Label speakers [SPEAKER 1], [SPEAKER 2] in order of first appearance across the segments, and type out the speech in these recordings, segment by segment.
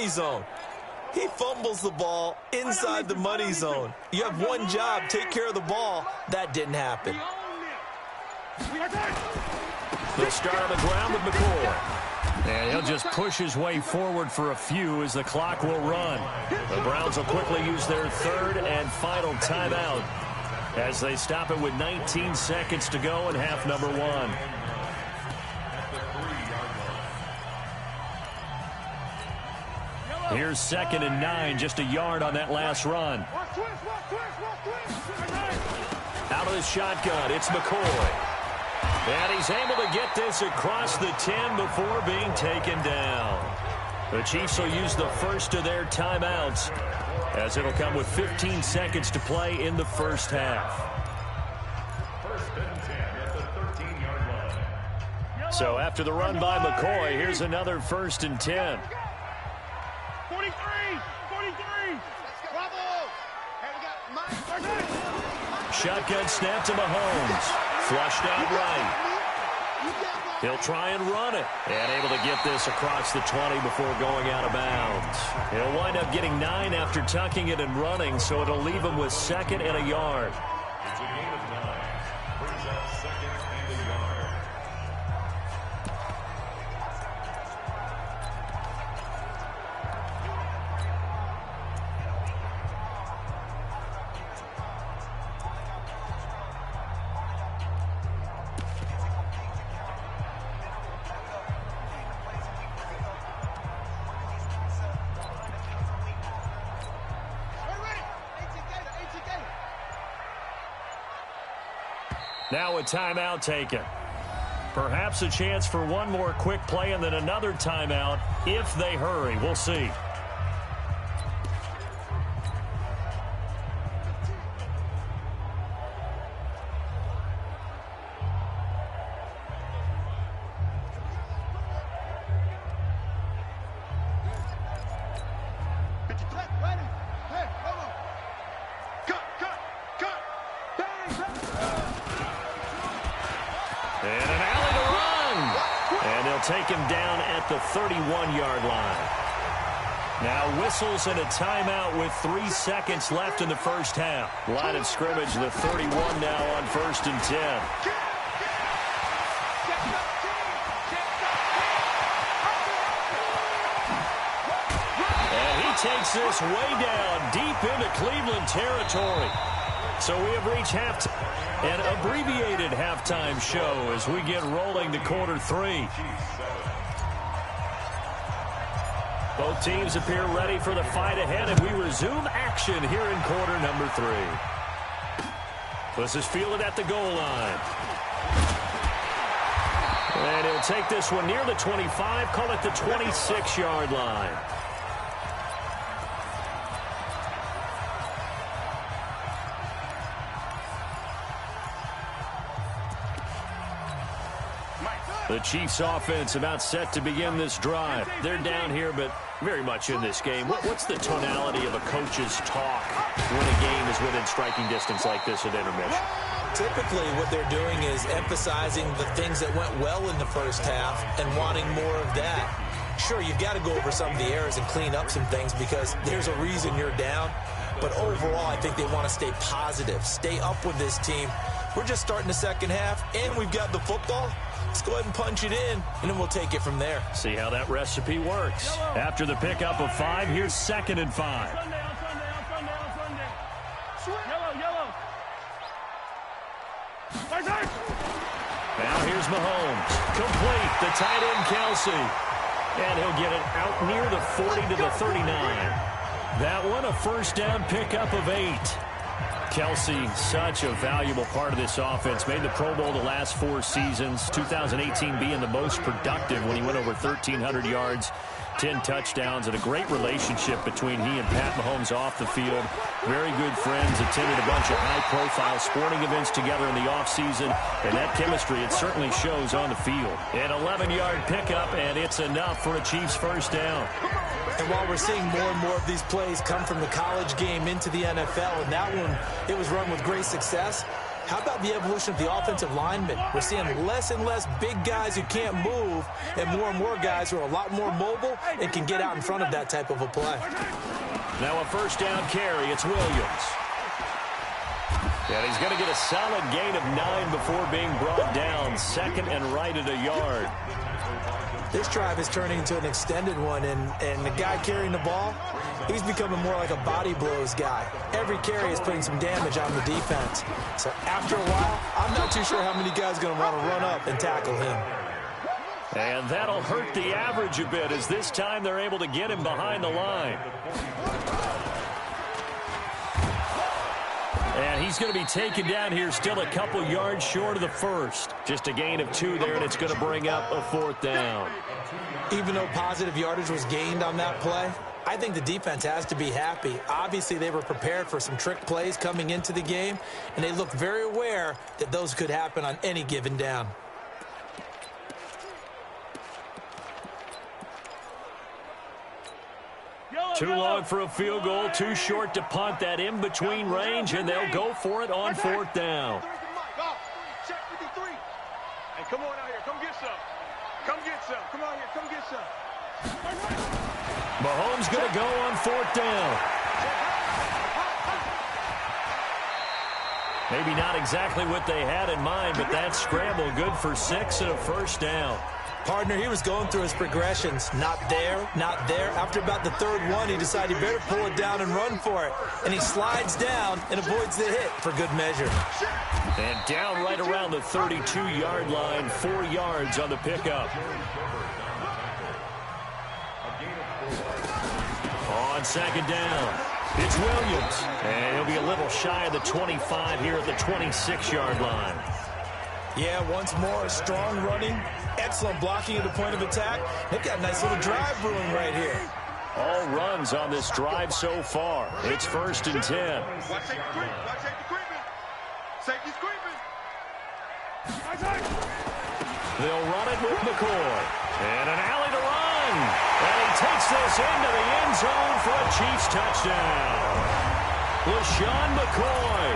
[SPEAKER 1] money zone. He fumbles the ball inside the money zone. You have one job, take care of the ball. That didn't happen.
[SPEAKER 2] They'll start on the ground with McCoy. And he'll just push his way forward for a few as the clock will run. The Browns will quickly use their third and final timeout as they stop it with 19 seconds to go in half number one. Here's 2nd and 9, just a yard on that last run. Out of the shotgun, it's McCoy. And he's able to get this across the 10 before being taken down. The Chiefs will use the first of their timeouts as it'll come with 15 seconds to play in the first half.
[SPEAKER 3] First and 10 at the 13-yard line.
[SPEAKER 2] So after the run by McCoy, here's another 1st and 10.
[SPEAKER 4] 43! 43! Bravo!
[SPEAKER 2] Shotgun snap to Mahomes. Flushed out right. He'll try and run it. And able to get this across the 20 before going out of bounds. He'll wind up getting 9 after tucking it and running, so it'll leave him with 2nd and a yard.
[SPEAKER 3] It's a gain of 9. Brings up 2nd and a yard.
[SPEAKER 2] Now a timeout taken. Perhaps a chance for one more quick play and then another timeout if they hurry. We'll see. Take him down at the 31-yard line. Now whistles and a timeout with 3 seconds left in the first half. Line of scrimmage, the 31 now on 1st and 10. And he takes this way down deep into Cleveland territory. So we have reached an abbreviated halftime show as we get rolling to quarter 3. Both teams appear ready for the fight ahead, and we resume action here in quarter number 3. This is fielded at the goal line. And he'll take this one near the 25, call it the 26-yard line. The Chiefs offense about set to begin this drive. They're down here, but very much in this game. What's the tonality of a coach's talk when a game is within striking distance like this at intermission?
[SPEAKER 1] Typically, what they're doing is emphasizing the things that went well in the first half and wanting more of that. Sure, you've got to go over some of the errors and clean up some things because there's a reason you're down. But overall, I think they want to stay positive, stay up with this team. We're just starting the second half, and we've got the football. Let's go ahead and punch it in, and then we'll take it from there.
[SPEAKER 2] See how that recipe works. After the pickup of 5, here's 2nd and 5. Now here's Mahomes. Complete. The tight end, Kelsey. And he'll get it out near the 40 to the 39. That one, a first down pickup of 8. Kelsey, such a valuable part of this offense. Made the Pro Bowl the last 4 seasons. 2018 being the most productive when he went over 1,300 yards, 10 touchdowns, and a great relationship between he and Pat Mahomes off the field. Very good friends, attended a bunch of high-profile sporting events together in the offseason, and that chemistry, it certainly shows on the field. An 11-yard pickup, and it's enough for a Chiefs first down.
[SPEAKER 1] And while we're seeing more and more of these plays come from the college game into the NFL, and that one, it was run with great success, How about the evolution of the offensive linemen? We're seeing less and less big guys who can't move and more guys who are a lot more mobile and can get out in front of that type of a play.
[SPEAKER 2] Now a first down carry. It's Williams. And he's going to get a solid gain of 9 before being brought down. Second and right at a yard.
[SPEAKER 1] This drive is turning into an extended one, and the guy carrying the ball, he's becoming more like a body blows guy. Every carry is putting some damage on the defense. So after a while, I'm not too sure how many guys are going to want to run up and tackle him.
[SPEAKER 2] And that'll hurt the average a bit, as this time they're able to get him behind the line. And he's going to be taken down here, still a couple yards short of the first. Just a gain of 2 there, and it's going to bring up a 4th down.
[SPEAKER 1] Even though positive yardage was gained on that play, I think the defense has to be happy. Obviously, they were prepared for some trick plays coming into the game, and they looked very aware that those could happen on any given down.
[SPEAKER 2] Too long for a field goal, too short to punt. That in between range, and they'll go for it on 4th down.
[SPEAKER 4] Hey, come on out here. Come get some. Come get some. Come out here. Come get some.
[SPEAKER 2] Mahomes going to go on 4th down. Maybe not exactly what they had in mind, but that scramble good for 6 and a first down.
[SPEAKER 1] Partner, he was going through his progressions. Not there, not there. After about the 3rd one, he decided he better pull it down and run for it. And he slides down and avoids the hit for good measure.
[SPEAKER 2] And down right around the 32-yard line, 4 yards on the pickup. On 2nd down, it's Williams. And he'll be a little shy of the 25 here at the 26-yard line.
[SPEAKER 1] Yeah, once more, strong running, excellent blocking at the point of attack. They've got a nice little drive brewing right here.
[SPEAKER 2] All runs on this drive so far. It's 1st and 10.
[SPEAKER 4] Watch safety creep. Watch safety creeping. Safety's creeping.
[SPEAKER 2] They'll run it with McCoy. And an alley to run. And he takes this into the end zone for a Chiefs touchdown. LaShawn McCoy,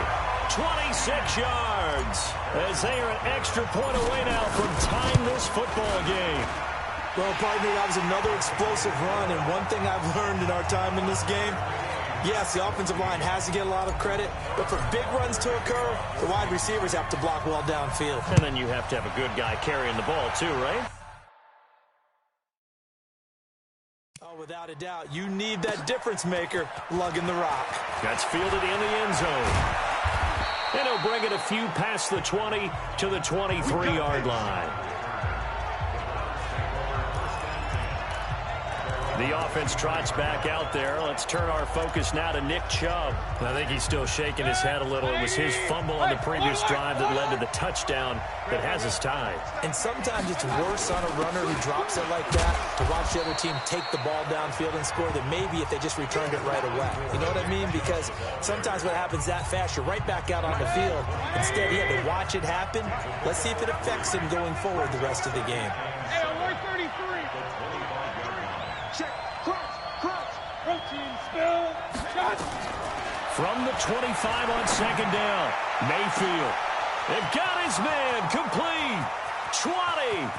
[SPEAKER 2] 26 yards, as they are an extra point away now from tying this football game.
[SPEAKER 1] Well, partner, that was another explosive run, and one thing I've learned in our time in this game, yes, the offensive line has to get a lot of credit, but for big runs to occur, the wide receivers have to block well downfield.
[SPEAKER 2] And then you have to have a good guy carrying the ball too, right?
[SPEAKER 1] Oh, without a doubt, you need that difference maker lugging the rock.
[SPEAKER 2] That's fielded in the end zone. And he'll bring it a few past the 20 to the 23-yard line. The offense trots back out there. Let's turn our focus now to Nick Chubb. I think he's still shaking his head a little. It was his fumble on the previous drive that led to the touchdown that has us tied.
[SPEAKER 1] And sometimes it's worse on a runner who drops it like that to watch the other team take the ball downfield and score than maybe if they just returned it right away. You know what I mean? Because sometimes what happens that fast, you're right back out on the field. Instead, he had to watch it happen. Let's see if it affects him going forward the rest of the game.
[SPEAKER 4] Hey, on 133. Check. Crunch. Routine spill. Shot.
[SPEAKER 2] From the 25 on 2nd down, Mayfield. They've got his man complete. 20.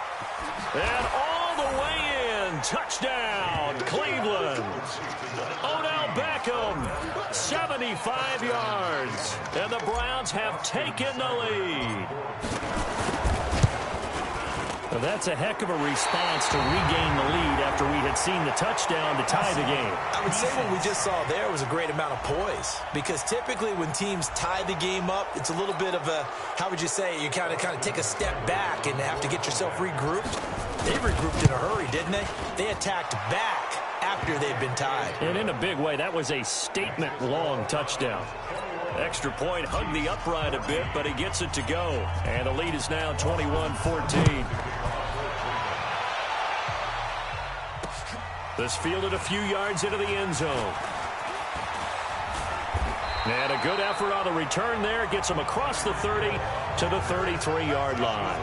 [SPEAKER 2] And all the way in. Touchdown, Cleveland. Odell Beckham, 75 yards. And the Browns have taken the lead. Well, that's a heck of a response to regain the lead after we had seen the touchdown to tie the game.
[SPEAKER 1] I would say what we just saw there was a great amount of poise, because typically when teams tie the game up, it's a little bit of a, how would you say, you kind of take a step back and have to get yourself regrouped. They regrouped in a hurry, didn't they? They attacked back after they'd been tied.
[SPEAKER 2] And in a big way, that was a statement-long touchdown. Extra point hugged the upright a bit, but he gets it to go. And the lead is now 21-14. This fielded a few yards into the end zone. And a good effort on the return there. Gets him across the 30 to the 33-yard line.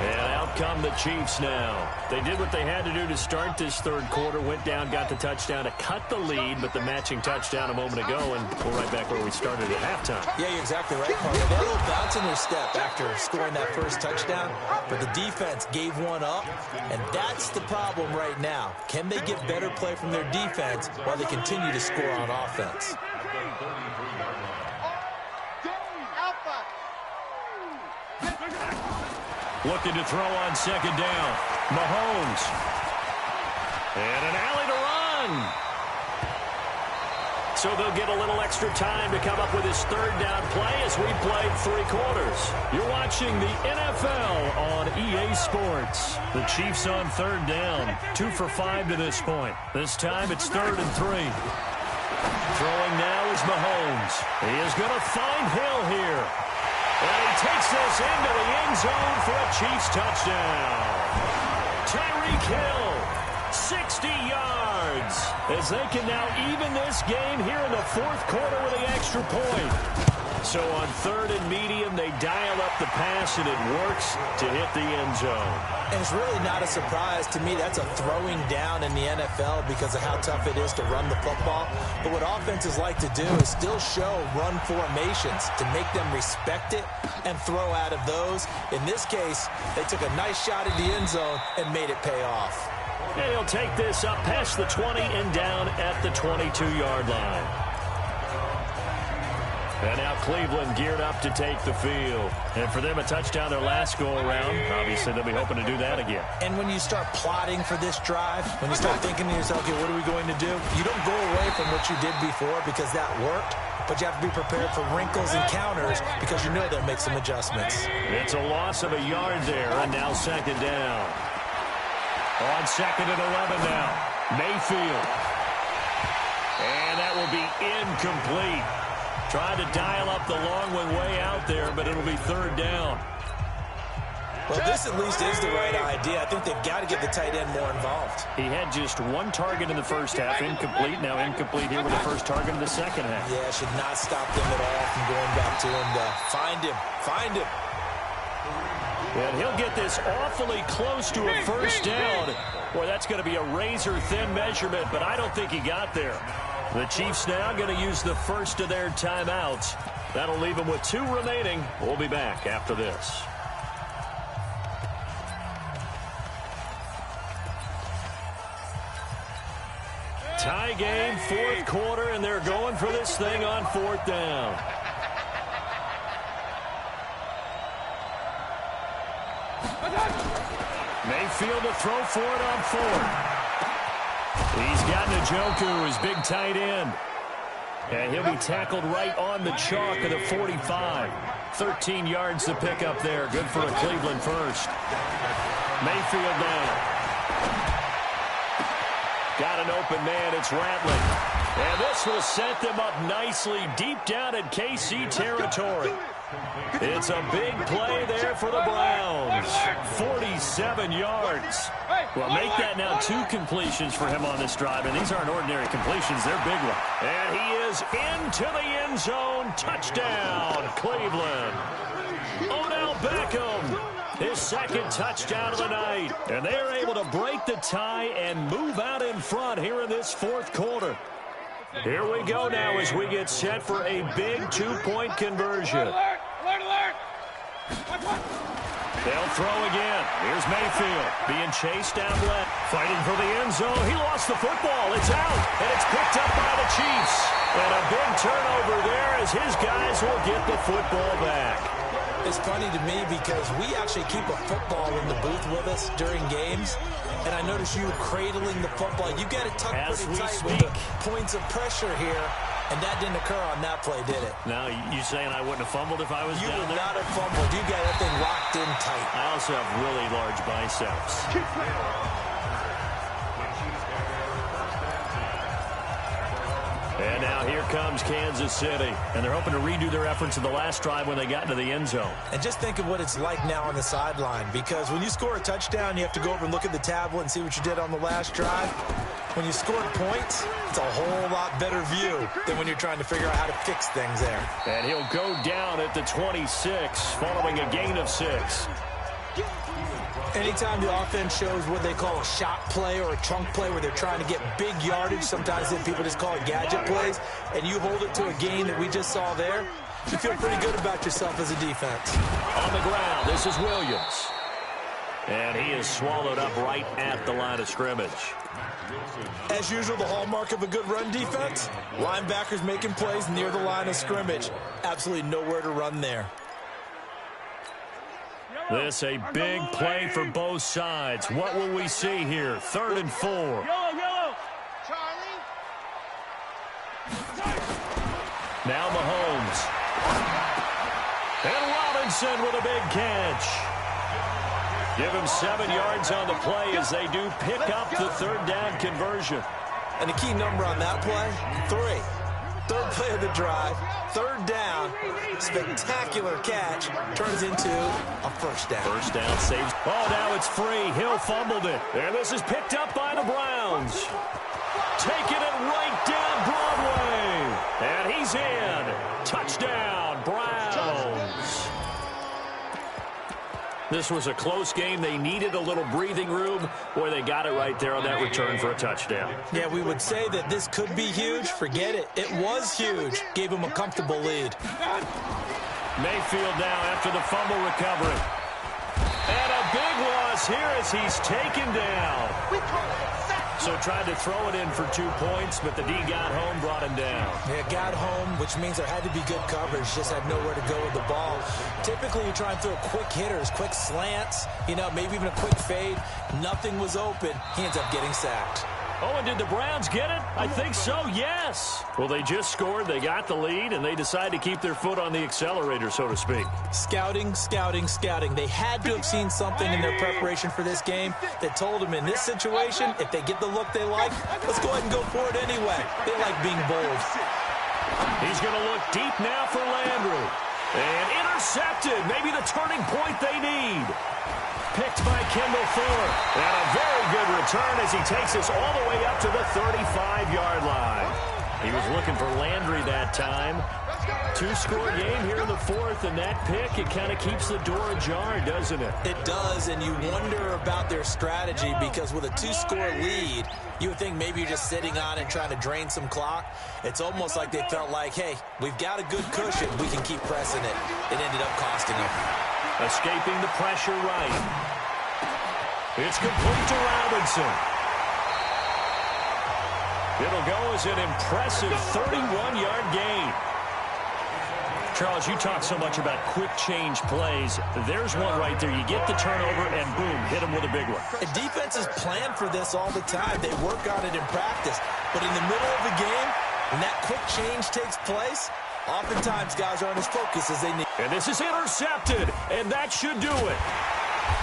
[SPEAKER 2] And out come the Chiefs now. They did what they had to do to start this third quarter, went down, got the touchdown to cut the lead, but the matching touchdown a moment ago, and we're right back where we started at halftime.
[SPEAKER 1] Yeah, you're exactly right, Carter. They had a little bounce in their step after scoring that first touchdown, but the defense gave one up, and that's the problem right now. Can they get better play from their defense while they continue to score on offense?
[SPEAKER 2] Looking to throw on second down. Mahomes. And an alley to run. So they'll get a little extra time to come up with his third down play as we played 3 quarters. You're watching the NFL on EA Sports. The Chiefs on third down. 2 for 5 to this point. This time it's 3rd and 3. Throwing now is Mahomes. He is going to find Hill here. And he takes this into the end zone for a Chiefs touchdown. Tyreek Hill, 60 yards, as they can now even this game here in the 4th quarter with the extra point. So on 3rd and medium, they dial up the pass, and it works to hit the end zone.
[SPEAKER 1] And it's really not a surprise to me. That's a throwing down in the NFL because of how tough it is to run the football. But what offenses like to do is still show run formations to make them respect it and throw out of those. In this case, they took a nice shot at the end zone and made it pay off.
[SPEAKER 2] And he'll take this up past the 20 and down at the 22-yard line. And now Cleveland geared up to take the field. And for them, a touchdown their last go-around. Obviously, they'll be hoping to do that again.
[SPEAKER 1] And when you start plotting for this drive, when you start thinking to yourself, okay, what are we going to do? You don't go away from what you did before because that worked, but you have to be prepared for wrinkles and counters because you know they'll make some adjustments.
[SPEAKER 2] It's a loss of a yard there, and now second down. On 2nd and 11 now. Mayfield. And that will be incomplete. Trying to dial up the long one way out there, but it'll be 3rd down.
[SPEAKER 1] Well, this at least is the right idea. I think they've got to get the tight end more involved.
[SPEAKER 2] He had just 1 target in the first half, incomplete. Now incomplete here with the first target in the second half.
[SPEAKER 1] Yeah, should not stop them at all from going back to him. Find him. Find him.
[SPEAKER 2] And he'll get this awfully close to a first down. Boy, that's going to be a razor-thin measurement, but I don't think he got there. The Chiefs now going to use the first of their timeouts. That'll leave them with 2 remaining. We'll be back after this. Tie game, 4th quarter, and they're going for this thing on 4th down. Mayfield to throw for it on 4th. He's got Njoku, his big tight end. And he'll be tackled right on the chalk of the 45. 13 yards to pick up there. Good for a Cleveland first. Mayfield down. Got an open man. It's Rattling. And this will set them up nicely deep down in KC territory. It's a big play there for the Browns. 47 yards. Well, make that now 2 completions for him on this drive, and these aren't ordinary completions. They're big ones. And he is into the end zone. Touchdown, Cleveland. Odell Beckham, his 2nd touchdown of the night. And they are able to break the tie and move out in front here in this 4th quarter. Here we go now as we get set for a big 2-point conversion. They'll throw again. Here's Mayfield being chased down left. Fighting for the end zone. He lost the football. It's out, and it's picked up by the Chiefs. And a big turnover there as his guys will get the football back.
[SPEAKER 1] It's funny to me because we actually keep a football in the booth with us during games. And I notice you cradling the football. You got it tucked pretty tight with the points of pressure here. And that didn't occur on that play, did it?
[SPEAKER 2] Now, you saying I wouldn't have fumbled if I was down there?
[SPEAKER 1] You would not have fumbled. You got that thing locked in tight.
[SPEAKER 2] I also have really large biceps. And now here comes Kansas City. And they're hoping to redo their efforts in the last drive when they got into the end zone.
[SPEAKER 1] And just think of what it's like now on the sideline. Because when you score a touchdown, you have to go over and look at the tablet and see what you did on the last drive. When you scored points, it's a whole lot better view than when you're trying to figure out how to fix things there.
[SPEAKER 2] And he'll go down at the 26 following a gain of 6.
[SPEAKER 1] Anytime the offense shows what they call a shot play or a chunk play where they're trying to get big yardage, sometimes people just call it gadget plays, and you hold it to a game that we just saw there, you feel pretty good about yourself as a defense.
[SPEAKER 2] On the ground, this is Williams. And he is swallowed up right at the line of scrimmage.
[SPEAKER 1] As usual, the hallmark of a good run defense, linebackers making plays near the line of scrimmage. Absolutely nowhere to run there.
[SPEAKER 2] This a big play for both sides. What will we see here? 3rd and 4.
[SPEAKER 4] Yellow.
[SPEAKER 2] Now Mahomes. And Robinson with a big catch. Give him 7 yards on the play as they do pick up the 3rd down conversion.
[SPEAKER 1] And the key number on that play, 3. 3rd play of the drive, 3rd down, spectacular catch, turns into a 1st down.
[SPEAKER 2] 1st down saves. Oh, now it's free. Hill fumbled it. And this is picked up by the Browns. Taking it right down Broadway. And he's in. Touchdown, Browns. This was a close game. They needed a little breathing room. Boy, they got it right there on that return for a touchdown.
[SPEAKER 1] Yeah, we would say that this could be huge. Forget it. It was huge. Gave him a comfortable lead.
[SPEAKER 2] Mayfield now after the fumble recovery. And a big loss here as he's taken down. So tried to throw it in for 2 points, but the D got home, brought him down.
[SPEAKER 1] Yeah, got home, which means there had to be good coverage. Just had nowhere to go with the ball. Typically, you try and throw quick hitters, quick slants, maybe even a quick fade. Nothing was open. He ends up getting sacked.
[SPEAKER 2] Oh, and did the Browns get it? I think so, yes. Well, they just scored, they got the lead, and they decide to keep their foot on the accelerator, so to speak.
[SPEAKER 1] Scouting. They had to have seen something in their preparation for this game that told them in this situation, if they get the look they like, let's go ahead and go for it anyway. They like being bold.
[SPEAKER 2] He's going to look deep now for Landry. And intercepted, maybe the turning point they need. Picked by Kendall Fuller. And a very good return as he takes us all the way up to the 35-yard line. He was looking for Landry that time. 2-score game here in the 4th, and that pick, it kind of keeps the door ajar, doesn't it?
[SPEAKER 1] It does, and you wonder about their strategy because with a 2-score lead, you would think maybe you're just sitting on it trying to drain some clock. It's almost like they felt like, hey, we've got a good cushion. We can keep pressing it. It ended up costing them.
[SPEAKER 2] Escaping the pressure right. It's complete to Robinson. It'll go as an impressive 31-yard gain. Charles, you talk so much about quick change plays. There's one right there. You get the turnover and boom, hit him with a big one.
[SPEAKER 1] And defenses plan for this all the time. They work on it in practice. But in the middle of the game, when that quick change takes place, oftentimes guys aren't as focused as they need.
[SPEAKER 2] And this is intercepted, and that should do it.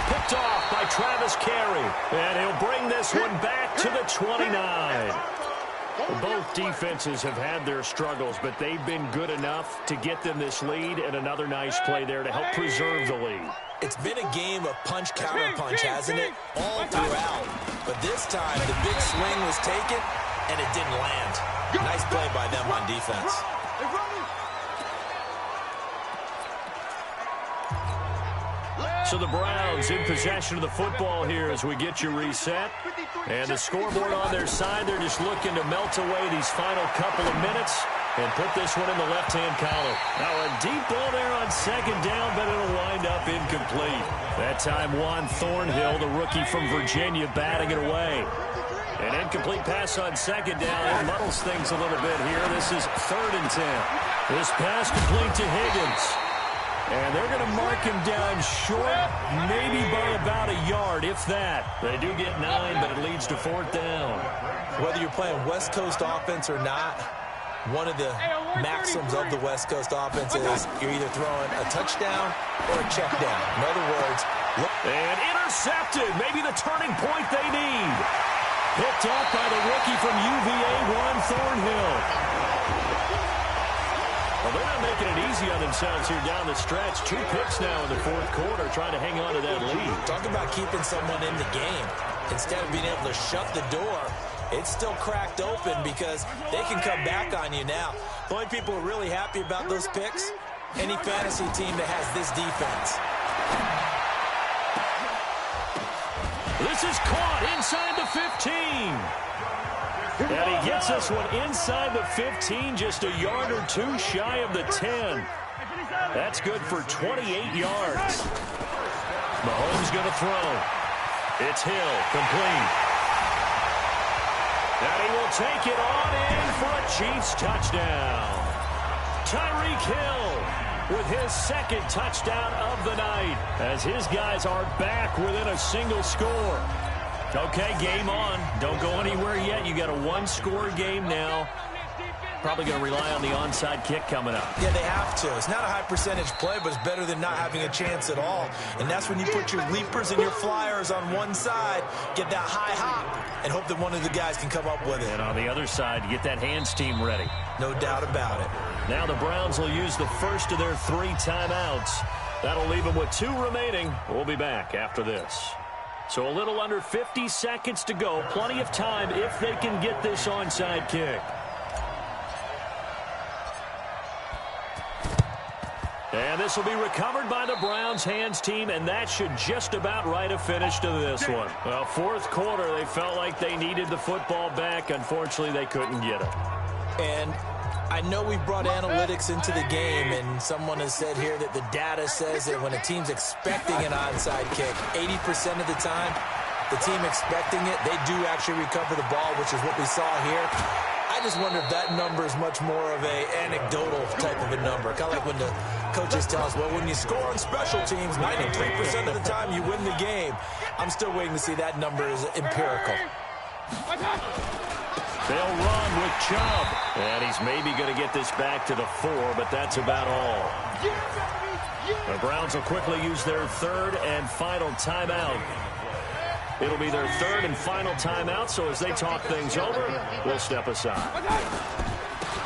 [SPEAKER 2] Picked off by Travis Carey, and he'll bring this one back to the 29. Both defenses have had their struggles, but they've been good enough to get them this lead, and another nice play there to help preserve the lead.
[SPEAKER 1] It's been a game of punch-counter-punch, hasn't it? All throughout. But this time, the big swing was taken, and it didn't land. Nice play by them on defense.
[SPEAKER 2] So the Browns in possession of the football here as we get you reset. And the scoreboard on their side, they're just looking to melt away these final couple of minutes and put this one in the left-hand column. Now a deep ball there on 2nd down, but it'll wind up incomplete. That time Juan Thornhill, the rookie from Virginia, batting it away. An incomplete pass on 2nd down. It muddles things a little bit here. This is 3rd and 10. This pass complete to Higgins. And they're going to mark him down short, maybe by about a yard, if that. They do get 9, but it leads to 4th down.
[SPEAKER 1] Whether you're playing West Coast offense or not, one of the maxims of the West Coast offense is you're either throwing a touchdown or a check down. In other words, look.
[SPEAKER 2] And intercepted, maybe the turning point they need. Picked up by the rookie from UVA, Juan Thornhill. Well, they're not making it easy on themselves here down the stretch. 2 picks now in the 4th quarter, trying to hang on to that lead.
[SPEAKER 1] Talk about keeping someone in the game. Instead of being able to shut the door, it's still cracked open because they can come back on you now. The only people who are really happy about those picks, any fantasy team that has this defense.
[SPEAKER 2] This is caught inside the 15. And he gets this one inside the 15, just a yard or two shy of the 10. That's good for 28 yards. Mahomes going to throw. It's Hill, complete. And he will take it on in for a Chiefs touchdown. Tyreek Hill with his second touchdown of the night as his guys are back within a single score. Okay, game on. Don't go anywhere yet. You got a one-score game now. Probably going to rely on the onside kick coming up.
[SPEAKER 1] Yeah, they have to. It's not a high-percentage play, but it's better than not having a chance at all. And that's when you put your leapers and your flyers on one side, get that high hop, and hope that one of the guys can come up with it.
[SPEAKER 2] And on the other side, you get that hands team ready.
[SPEAKER 1] No doubt about it.
[SPEAKER 2] Now the Browns will use the first of their 3 timeouts. That'll leave them with 2 remaining. We'll be back after this. So a little under 50 seconds to go. Plenty of time if they can get this onside kick. And this will be recovered by the Browns hands team, and that should just about write a finish to this one. Well, fourth quarter, they felt like they needed the football back. Unfortunately, they couldn't get it.
[SPEAKER 1] And I know we brought analytics into the game, and someone has said here that the data says that when a team's expecting an onside kick, 80% of the time, the team expecting it, they do actually recover the ball, which is what we saw here. I just wonder if that number is much more of a anecdotal type of a number. Kind of like when the coaches tell us, well, when you score on special teams, 93% of the time you win the game. I'm still waiting to see that number is empirical.
[SPEAKER 2] They'll run with Chubb. And he's maybe going to get this back to the 4, but that's about all. The Browns will quickly use their third and final timeout. It'll be their third and final timeout, so as they talk things over, we'll step aside.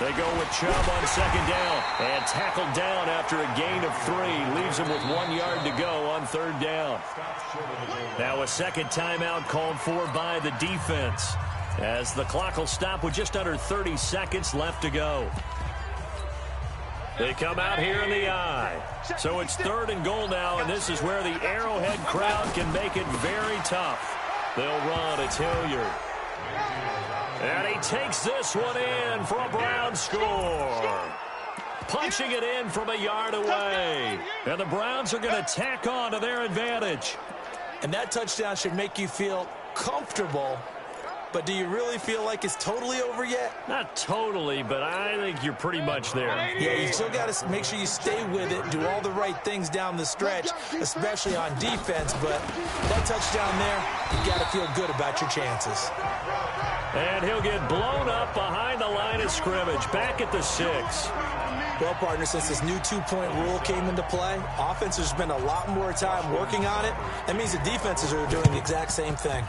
[SPEAKER 2] They go with Chubb on second down and tackled down after a gain of 3. Leaves him with 1 yard to go on third down. Now a second timeout called for by the defense as the clock will stop with just under 30 seconds left to go. They come out here in the eye. So it's third and goal now, and this is where the Arrowhead crowd can make it very tough. They'll run. It's Hilliard. And he takes this one in for a Brown score. Punching it in from a yard away. And the Browns are going to tack on to their advantage.
[SPEAKER 1] And that touchdown should make you feel comfortable. But do you really feel like it's totally over yet?
[SPEAKER 2] Not totally, but I think you're pretty much there.
[SPEAKER 1] Yeah, you still got to make sure you stay with it, do all the right things down the stretch, especially on defense. But that touchdown there, you got to feel good about your chances.
[SPEAKER 2] And he'll get blown up behind the line of scrimmage, back at the 6.
[SPEAKER 1] Well, partner, since this new two-point rule came into play, offenses spend a lot more time working on it. That means the defenses are doing the exact same thing.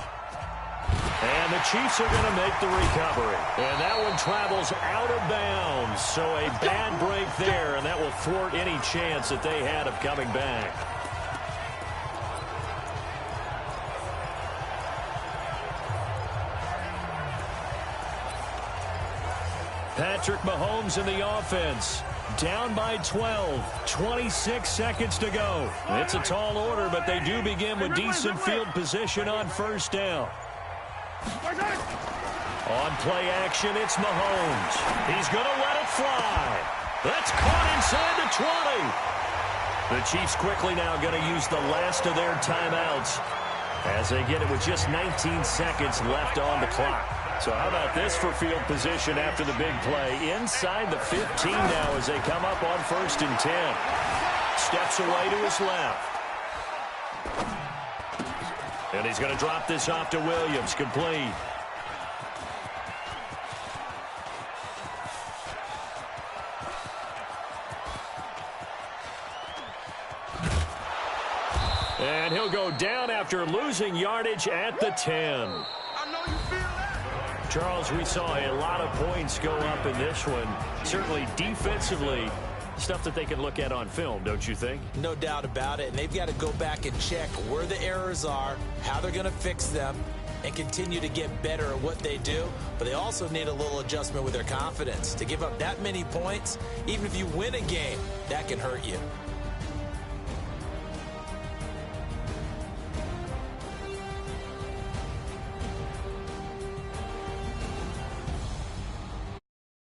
[SPEAKER 2] And the Chiefs are going to make the recovery. And that one travels out of bounds. So a bad break there, and that will thwart any chance that they had of coming back. Patrick Mahomes in the offense. Down by 12. 26 seconds to go. It's a tall order, but they do begin with decent field position on first down. On play action, it's Mahomes. He's going to let it fly. That's caught inside the 20. The Chiefs quickly now going to use the last of their timeouts as they get it with just 19 seconds left on the clock. So how about this for field position after the big play? Inside the 15 now as they come up on first and 10. Steps away to his left. And he's going to drop this off to Williams, complete. And he'll go down after losing yardage at the 10. Charles, we saw a lot of points go up in this one. Certainly defensively, stuff that they can look at on film, don't you think?
[SPEAKER 1] No doubt about it. And they've got to go back and check where the errors are, how they're going to fix them, and continue to get better at what they do. But they also need a little adjustment with their confidence. To give up that many points, even if you win a game, that can hurt you.